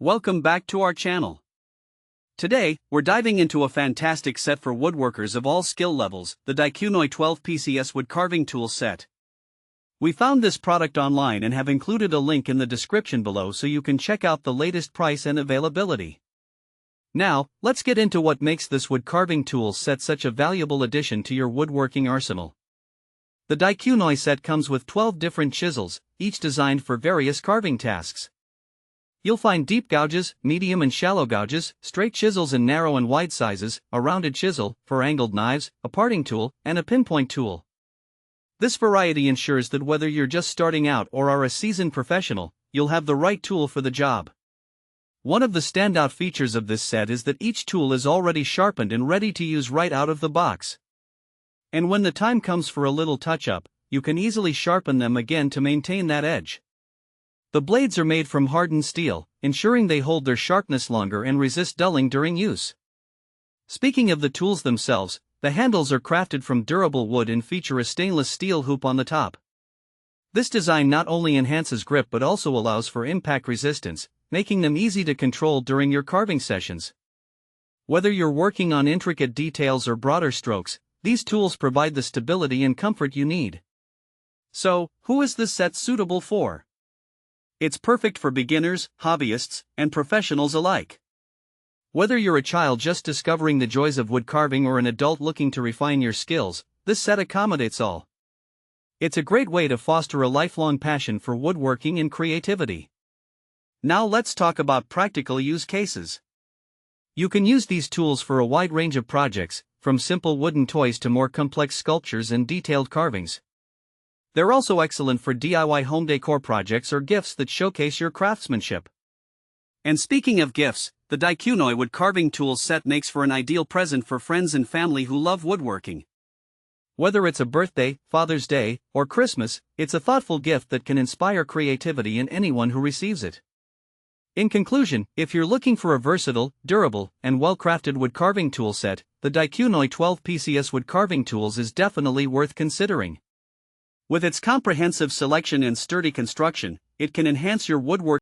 Welcome back to our channel. Today, we're diving into a fantastic set for woodworkers of all skill levels, the Dicunoy 12 PCS wood carving tool set. We found this product online and have included a link in the description below so you can check out the latest price and availability. Now, let's get into what makes this wood carving tool set such a valuable addition to your woodworking arsenal. The Dicunoy set comes with 12 different chisels, each designed for various carving tasks. You'll find deep gouges, medium and shallow gouges, straight chisels in narrow and wide sizes, a rounded chisel, for angled knives, a parting tool, and a pinpoint tool. This variety ensures that whether you're just starting out or are a seasoned professional, you'll have the right tool for the job. One of the standout features of this set is that each tool is already sharpened and ready to use right out of the box. And when the time comes for a little touch-up, you can easily sharpen them again to maintain that edge. The blades are made from hardened steel, ensuring they hold their sharpness longer and resist dulling during use. Speaking of the tools themselves, the handles are crafted from durable wood and feature a stainless steel hoop on the top. This design not only enhances grip but also allows for impact resistance, making them easy to control during your carving sessions. Whether you're working on intricate details or broader strokes, these tools provide the stability and comfort you need. So, who is this set suitable for? It's perfect for beginners, hobbyists, and professionals alike. Whether you're a child just discovering the joys of wood carving or an adult looking to refine your skills, this set accommodates all. It's a great way to foster a lifelong passion for woodworking and creativity. Now let's talk about practical use cases. You can use these tools for a wide range of projects, from simple wooden toys to more complex sculptures and detailed carvings. They're also excellent for DIY home decor projects or gifts that showcase your craftsmanship. And speaking of gifts, the Dicunoy wood carving tools set makes for an ideal present for friends and family who love woodworking. Whether it's a birthday, Father's Day, or Christmas, it's a thoughtful gift that can inspire creativity in anyone who receives it. In conclusion, if you're looking for a versatile, durable, and well-crafted wood carving tool set, the Dicunoy 12 PCS wood carving tools is definitely worth considering. With its comprehensive selection and sturdy construction, it can enhance your woodworking